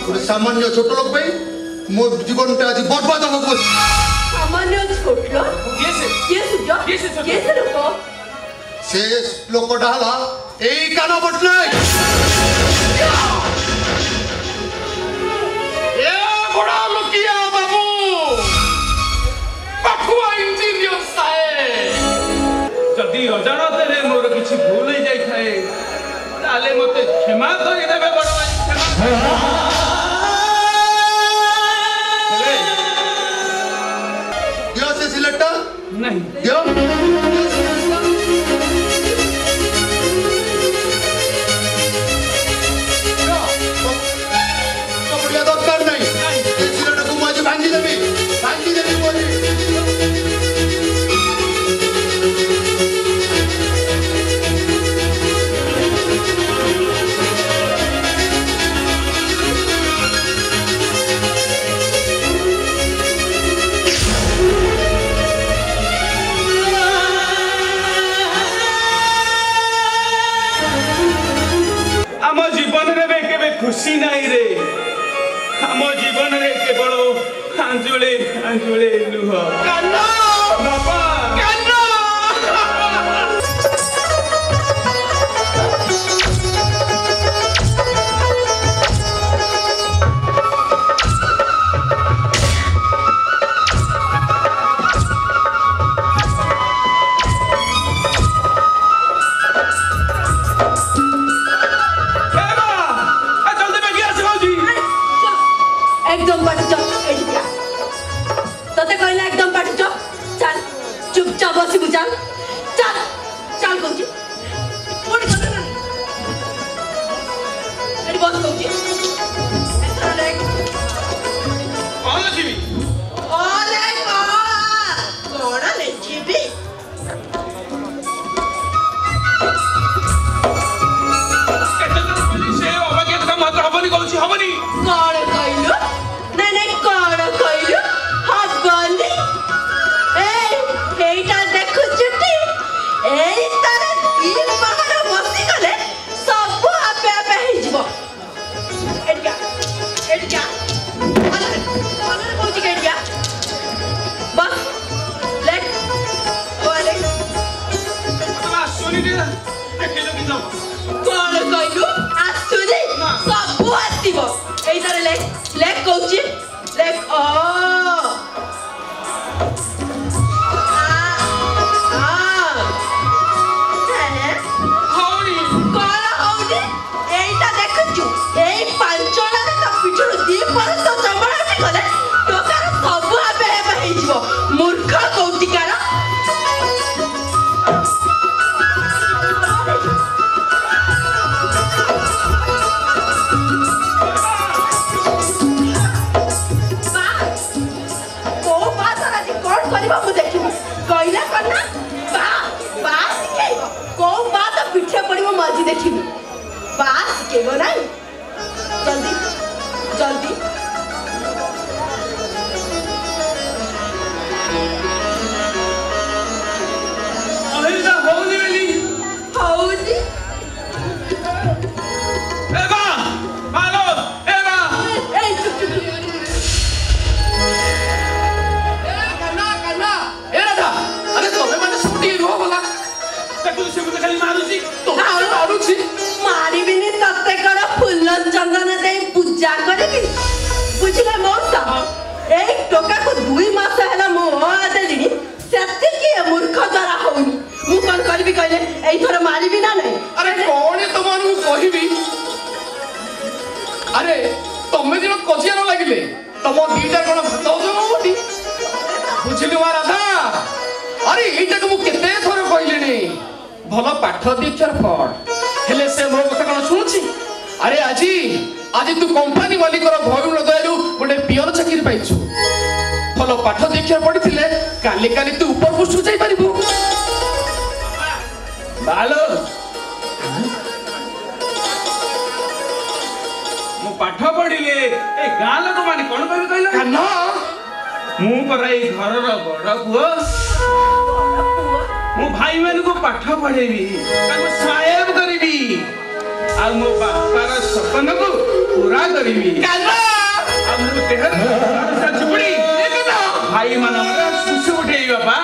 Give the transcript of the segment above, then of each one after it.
गोटे सामान्य छोट लोक भाई मो जीवन आज बर्बाद हो सामान्य छोट लोक से लोकटा हला एई काना पटनायक ए बड़ा लोकिया बाबू पाखुआ इंजीनियर साहेब जदि अजाणत मोर किसी भूल हो जाए ताले मते क्षमा करी देबे बड़ भाई क्षमा दियो से सिलेक्ट नहीं दियो कपड़िया दरकार नहीं ये सिलेक्ट को आज भांगी देबी बोली आम जीवन रे केबे खुशी नहीं रे आम जीवन रे केवल आंजुले आंजुले लुह कान्ना बाबा कान्ना एकदम पाठ तते कहला एकदम पाठ चल चुपचाप बसिबु चल चल चल कहूची कोडी कर ना एडी बस कहूची एथरा लेक कौन लिखिबी ओले कोड़ा लिखिबी केते दिन पहले से अबाके का मात्र हबनी कहूची हबनी कोड़ कहलु नहीं कोड़ कहलु हबनी एटा देखु चुटी एई तार दी पहाड़ बसी गले सब आपे आपे ही जीवो एडिया कलर कोची केडिया बस लेट ओले आ सुनी दे देखे जो कि जाओ कोड़ कहलु आसुनी सब आसीबो एई तार लेट कोची लेट ओ हौनी कौन हौनी एटा देखछु एई पांचना रे त पिठुर दी पर तो जमरा से गले टोकार सब आबे हेबे हे जीवो मूर्ख कौटिकार को बात राजी कोन करबा मु देखिबी कइला करना बा सिखेइबो को बात पिठे पड़िबो मजी देखिबी बा सिखेइबो नाही जल्दी जल्दी अहिदा हौनी बेली हौनी एबा मालो एबा ए चुप चुप कान्ना ए राधा अरे तोमे माने सुटी रुह बोला देखु से मते खाली मारुची तो मारुची मारिबिनी तत्ते कर फूल चंदन दे पूजा करबी बुझले मौसा एक टोका को 2 मास हैला मो देलिनी सेति की मूर्ख द्वारा होनी मु कोन करबी कहले एई थोर मारिबी ना नहीं अरे कौन तुमनु कहिबी अरे तमे दिन कोचिया न लागिले तम दीटा कोन भात हो बोटी बुझिलु मा राधा अरे एटा को मु केते थोर कहलेनी भलो पाठ दीक्षार फल हेले से मोर कथा कोन सुनुची अरे आजी आज तू कंपनी मालिकर भरुण दयालु गोटे पियर चाकरी पाइछु भलो पाठ दीक्षार पड़िथिले काली काली तू ऊपर पुष्ट जाई परिबु बालो मु पाठ पढ़िले ए गाँ लोक माने कोन कहबे कहलो कान्ना मु पराई घर रो बड़ पुओ मु भाई मान को पाठ पढ़ेबी ताको साहेब करबी ଆଉ ମୋ ବାପାର ସପନକୁ ପୁରା କରିବି। ଆଉ ମୋ ଦେହରେ ଚୁପୁଡ଼ି ଭାଇ ମାନଙ୍କର ସୁସୁ ଉଠେଇ ବାପା।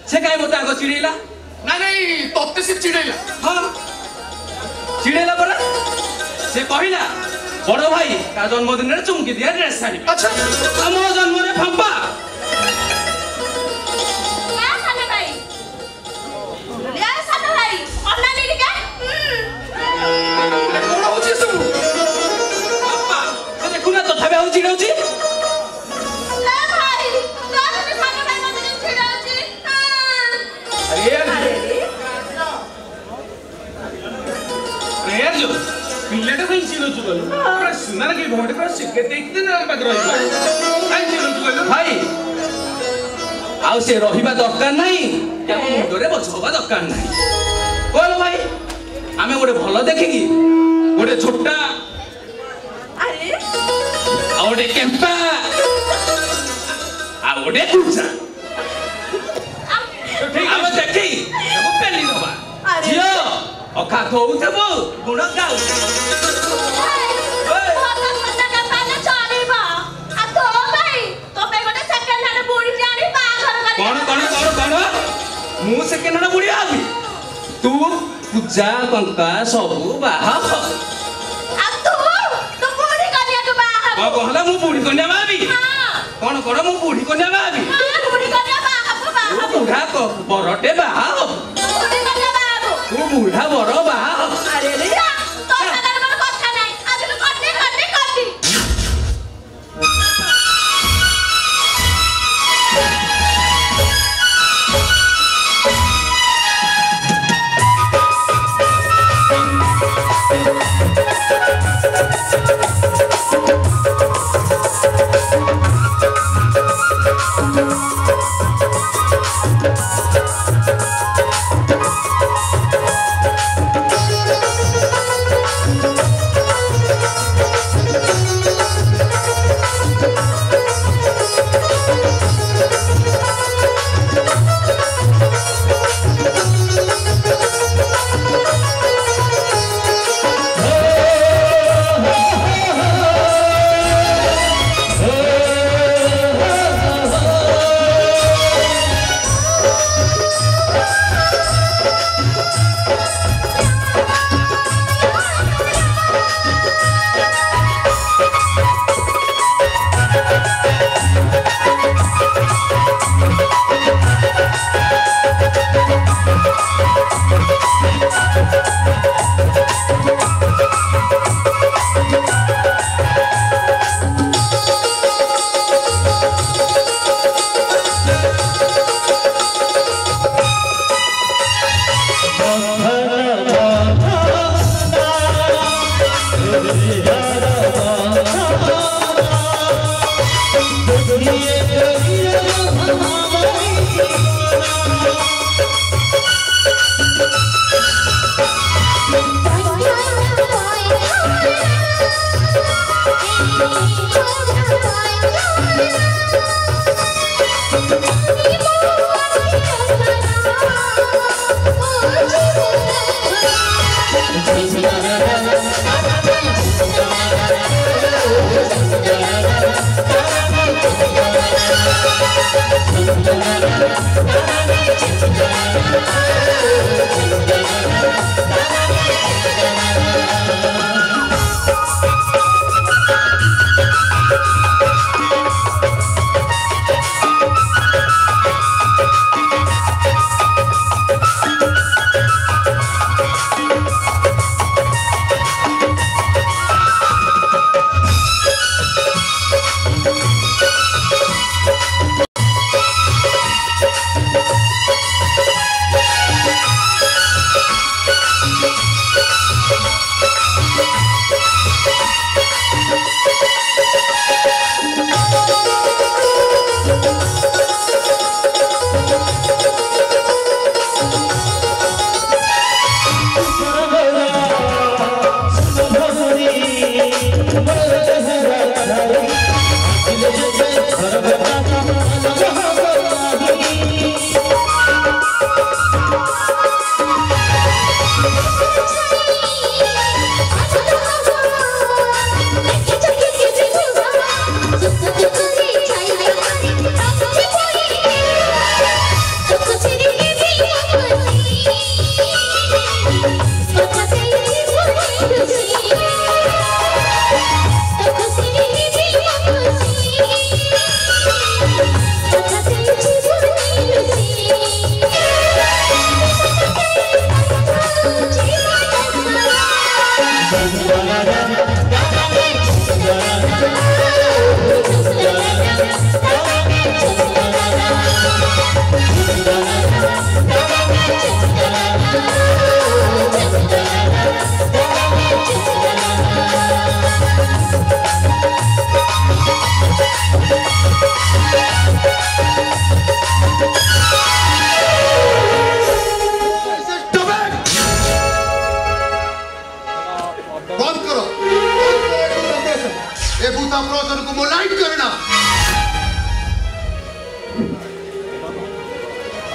से कहीं मत आगो चिड़ेला नहीं तोते से चिड़ेला। हाँ चिड़ेला परा से कहिला बड़ भाई का जन्मदिन रे चुमकी दिया ड्रेस साड़ी। अच्छा हम जन्म रे फंपा या साले भाई अन्ना नी के कोन होची सब पापा से देखुना तो थाबे हो चिड़ौची पिल्लाटा कहीं चिड़ौचु गलु पूरा सुनार के घोड़े पर सिक्के देखते ना बात रहिबा कहीं चिड़ौचु गलु भाई आउ से रहिबा दरकार नाही या मुंडरे बसबा दरकार नाही बोल भाई आमे गोटे भलो देखिकी गोटे छोटा अरे आ गोटे केम्पा आ गोटे कुचा आमे देखी सब पेली दबा जियो अखा धोउथबो गुण गाउ मु सेकेंड हैंड बुढ़ी आबी तू पूजा कंका सबू बाहा कहला मु बुढ़ी कन्या बाबी कौन कौन मु बुढ़ी कन्या बाबी बुढ़ा बरटे बाहा तू बुढ़ा बर बाहा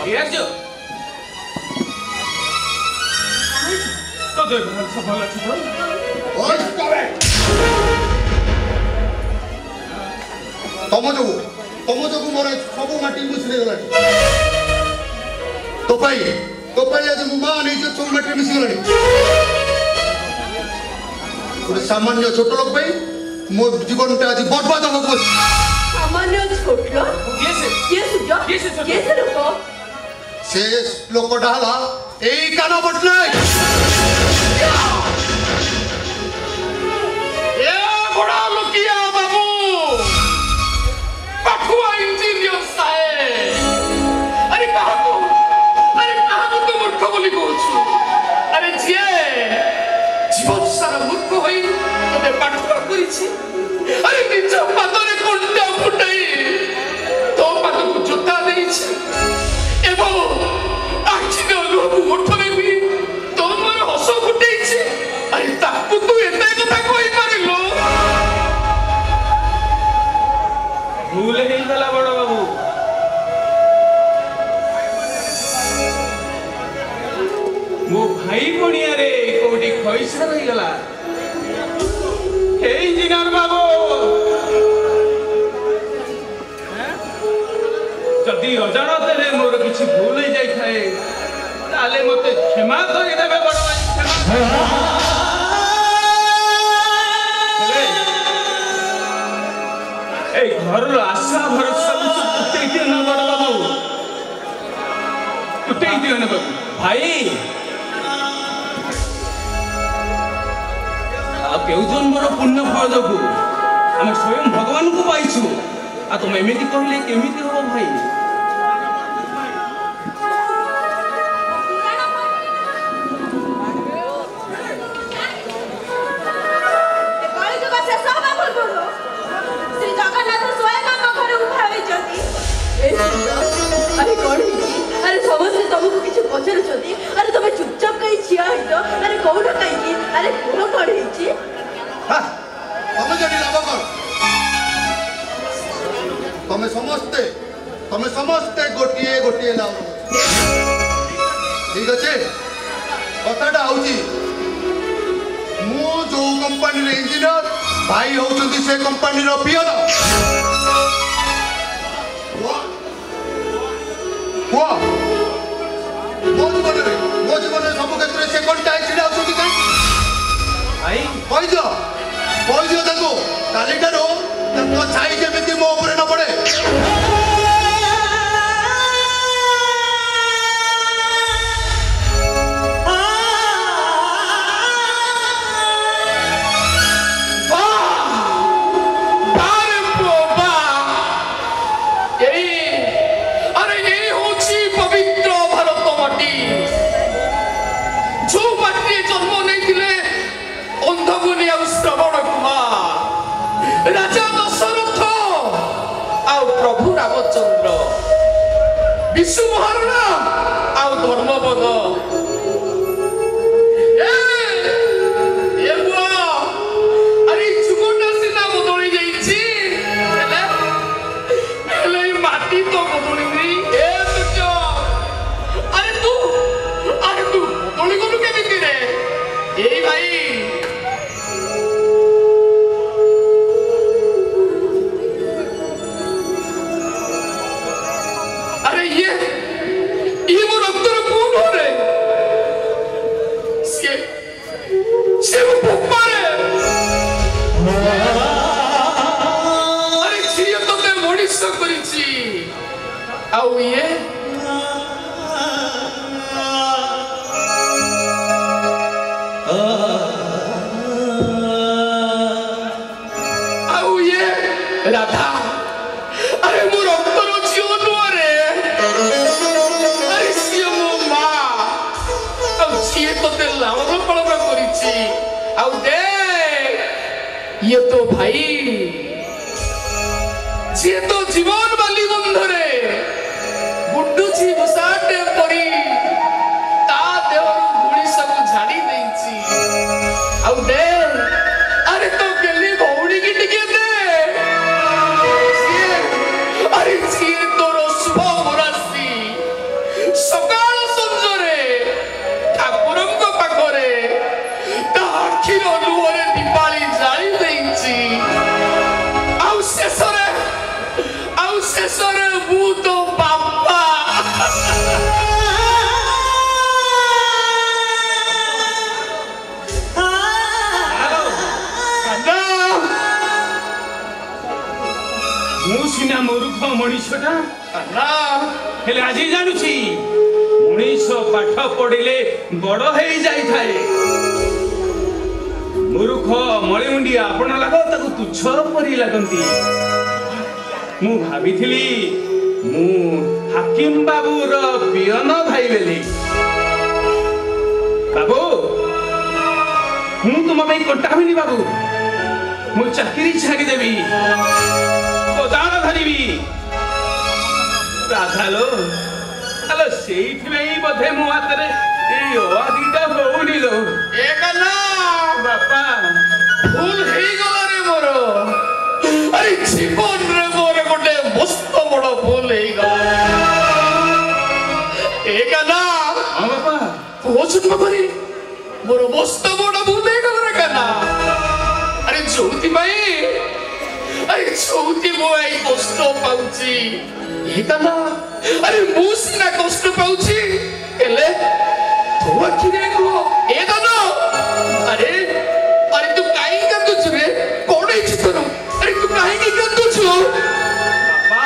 Yes, yo. तो देख सफल अच्छी तो ओए तम जो मोर सब माटी मिसले गलानी तो पाई आज मु मां नहीं जो सब माटी मिसले गलानी गोटे सामान्य छोट लोक पाई मो जीवनटा आज बर्बाद हो गो सामान्य छोट लोक ये से लोक से लोकटा हला एई काना बटनाय ए बड़ा लुकिया बाबू पाखुआ इंजीनियर साहेब अरे कहाँ तू मूर्ख बोली कहूँ अरे झिए जीवन सारा मूर्ख होई तोते पाठुआ करिछि अरे निज पादरे कंटा फुटाई तो पादକୁ ଜୋତା ଦେଇଛି ଏବଂ ଆଖିର ଲୁହକୁ ଓଠରେ ବି ତୋ ମୋର ହସ ଫୁଟେଇଛି ଆରେ ତାକୁ ତୁ ଏତେ କଥା କହିପାରିଲୁ भूल ହେଇଗଲା ବଡ଼ ବାବୁ ମୋ ଭାଇ ପଣିଆରେ କୋଉଠି ଖଇସା ରହିଗଲା हे इंजीनियर बाबू जदि अजाणତରେ ମୋର କିଛି ଭୁଲ ହେଇ ଯାଇଥାଏ ତାହେଲେ ମୋତେ କ୍ଷମା କରିଦେବେ ବଡ଼ ଭାଇ এই ঘরর আশা ভরসা টুটেই দিও না বড় বাবু টুটেই দিও না বাবু ভাই কেউ জন্মর পুণ্য ফল যোগু আমি স্বয়ং ভগবানଙ୍କୁ পাইଛୁ আর তুমি এমিতি কহিলে কেমিতি হব ভাই अरे कौन अरे समझ तुमको किसी पचारुଛନ୍ତି अरे तुम चुपचाप कहीं छिया हो अरे कौन कहीं अरे कौन कौन है हां तमे जडी लाभ कर तमे समस्ते गोटिए गोटिए लाभ ठीक अच्छे कथाटा होची मु जो कंपनी रे इंजीनियर भाई होचंती से कंपनी रो पियन मो जीवन सब क्षेत्र से कंटा छिड़ा होचंती काई भाई କହିଦିଅ ତାଙ୍କୁ କାଲିଠାରୁ ତାଙ୍କ ଛାଇ ଯେମିତି ମୋ ଉପରେ ନ ପଡେ रामचंद्र विष्णु महाराणा आउ धर्मपद अरे जुगटा सीना बदली जाइछि हेले माटी तो बदली नहीं अरे तू बदली गलु केमिति रे ए भाई ये वो रक्तर कौन हो रहे से वो भूखा रे अरे छिए तो मैं मनीष करिछि आउ ये राधा अरे मो रक्तर झियो नुआ रे अरे सिए मो मां अब छिए तो ते लामर पळन करिछि आउ दे ये तो भाई जे तो जीवन बाली बंधरे गुड्डू छी बुसाटे पड़ी ता देवरु गुड़ी सब झाड़ी देछि आउ दे अरे तो गेली भौड़ी की टिके दे अरे छिए तोर शुभ राशि ଆଖିର ଲୁହରେ ଦିପାଳି ଜାଳି ଦେଇଛି। ଆଉ ଶେଷରେ ମୁଁ ତୋ ବାପା। ମୁଁ ସିନା ମୂର୍ଖ ମଣିଷଟା ହେଲେ ଆଜି ଜାଣୁଛି ମଣିଷ ପାଠ ପଢିଲେ ବଡ ହେଇଯାଇଥାଏ। ମୂର୍ଖ ମଳିମୁଣ୍ଡିଆ ଆପଣ ଲାଗ ତାକୁ ତୁଚ୍ଛ ପରି ଲାଗନ୍ତି। ମୁଁ ଭାବିଥିଲି ମୁଁ ହାକିମ ବାବୁର ପିଅନ ଭାଇ ବୋଲି। ବାବୁ ମୁଁ ତୁମ ପାଇଁ କଣ୍ଟା ହେବିନି ବାବୁ। ମୁଁ ଚାକିରି ଛାଡ଼ିଦେବି, କୋଦାଳ ଧରିବି। ରାଧାଲୋ ଆଲୋ ସେଇଥିପାଇଁ ବୋଧେ ମୋ ହାତରେ ଏଇ ଅଦିଟା ହଉନି ଲୋ। ବାପା ଭୁଲ ହେଇଗଲା ରେ ମୋର। ଆରେ ଜୀବନରେ ମୋର ଗୋଟେ ମସ୍ତ ବଡ ଭୁଲ ହେଇଗଲା। ହଁ ବାପା ପୁଅ ଜନ୍ମ କରି ମୋର ମସ୍ତ ବଡ ଭୁଲ ହେଇଗଲା ରେ କାନା। ଆରେ ଯୋଉଥି ମୁଁ ଏଇ କଷ୍ଟ ପାଉଛି କାନା। ଆରେ ମୁଁ ସିନା କଷ୍ଟ ପାଉଛି ହେଲେ ତୋ ଆଖିରେ ନୁହଁ ଏ କାନା। ଆରେ ତୁ କାହିଁକି କାନ୍ଦୁଛୁ ରେ? କଣ ହେଇଛି ତୋର? ଆରେ ତୁ କାହିଁକି କାନ୍ଦୁଛୁ? ବାପା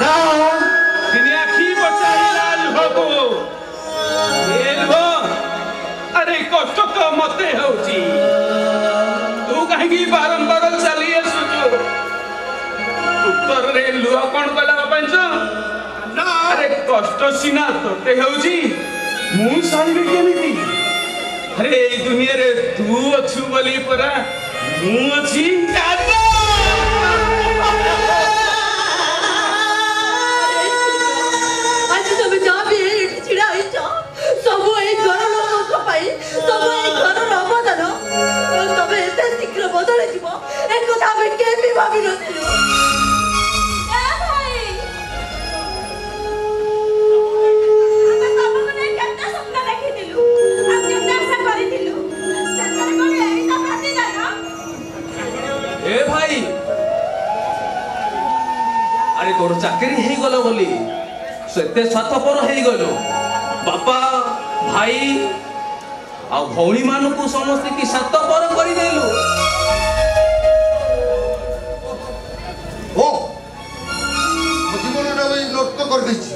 ନା ଦିନେ ଆଖି ବଚାଇଲା ଲୁହକୁ। ଏ ଲୁହ ଆରେ କଷ୍ଟ ତ ମତେ ହଉଛି। ତୁ କାହିଁକି ବାରମ୍ବାର ଚାଲି ଆସୁଛୁ? ଉତ୍ତରରେ ଲୁହ କଣ କଲା ବାପାଞ୍ଚ? ଆରେ କଷ୍ଟ ସିନା ତୋତେ ହେଉଛି, ମୁଁ ସହିବି କେମିତି? ଆରେ ଏଇ ଦୁନିଆରେ ତୁ ଅଛୁ ବୋଲି ପରା ମୁଁ ଅଛି। ଆଜି ତମେ ଯାହା ବି ଏଠି ଛିଡା ହେଇଛ ସବୁ ଏଇ ଘରର ଲୋକ ପାଇଁ, ସବୁ ଏଇ ଘରର ଅବଦାନ। ତମେ ଏତେ ଶୀଘ୍ର ବଦଳିଯିବ ଏ କଥା ଆମେ କେବେ ଭାବିନଥିଲୁ। ଏ ଭାଇ ଆରେ ତୋର ଚାକିରି ହେଇଗଲ ବୋଲି ସେତେ ସ୍ୱାର୍ଥପର ହେଇଗଲୁ। ବାପା ଭାଇ ଆଉ ଭଉଣୀ ମାନଙ୍କୁ ସମସ୍ତେ କି ସ୍ୱାର୍ଥପର କରିଦେଲୁ। ଓ ମୋ ଜୀବନଟା ନଷ୍ଟ କରିଦେଇଛି।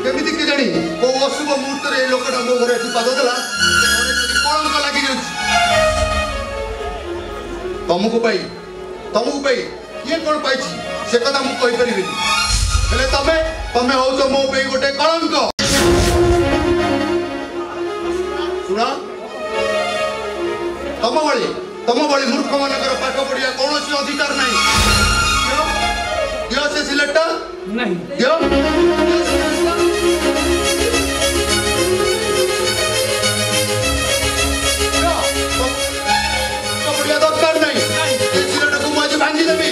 କେମିତି କି ଜାଣି କୋଉ ଅଶୁଭ ମୁହୂର୍ତ୍ତରେ ଏ ଲୋକଟା ମୋ ଘରେ ଆସି ପାଦ ଦେଲା। କଳଙ୍କ ଲାଗି ଯାଉଛି। ତମକୁ ପାଇ କିଏ କଣ ପାଇଛି ସେ କଥା ମୁଁ କହିପାରିବିନି। ହେଲେ ତମେ ହଉଛ ମୋ ପାଇଁ ଗୋଟେ କଳଙ୍କ। ଶୁଣ, ତମ ଭଳି ମୂର୍ଖ ମାନଙ୍କର ପାଠ ପଢିବା କୌଣସି ଅଧିକାର ନାହିଁ। ଦିଅ ସେ ସିଲେକ୍ଟଟା ନାହିଁ। ଦିଅ। ଦରକାର ନାହିଁ। ଏ ସିଲେକ୍ଟକୁ ମୁଁ ଆଜି ଭାଙ୍ଗିଦେବି।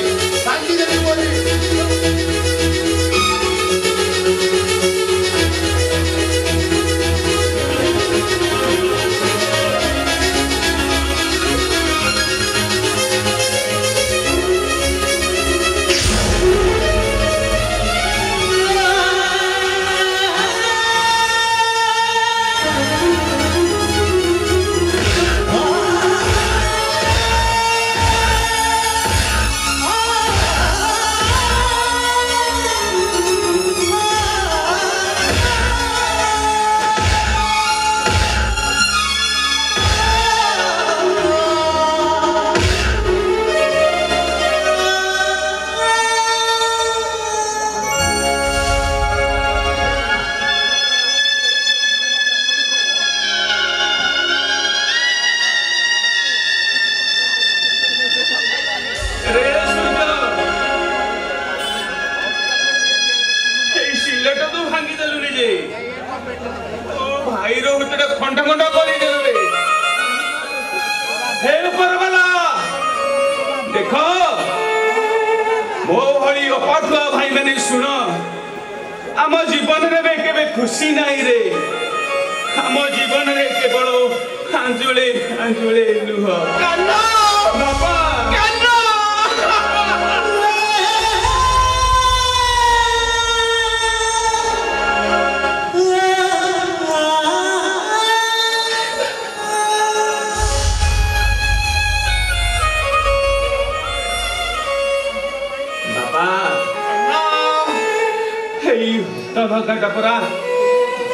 देखो मो भली अपाठुआ भाई मैंने सुन आम जीवन रे केबे खुशी नहीं रे आम जीवन रे केवल आंजुले आंजुले लुह बापा परा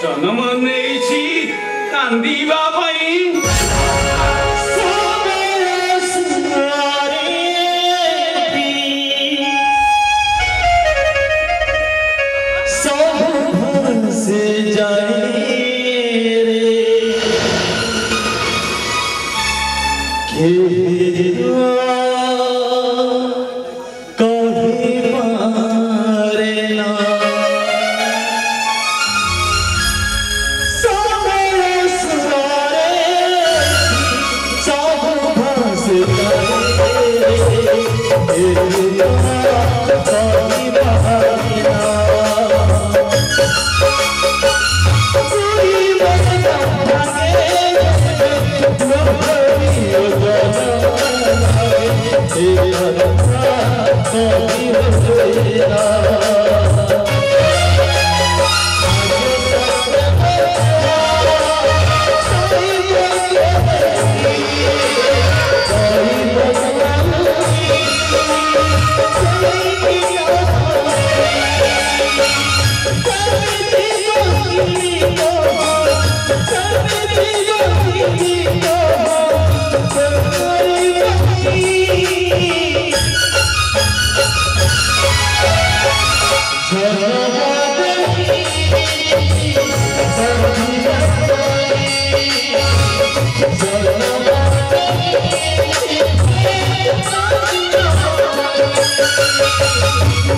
जन्म नहीं कांदीवा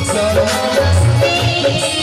So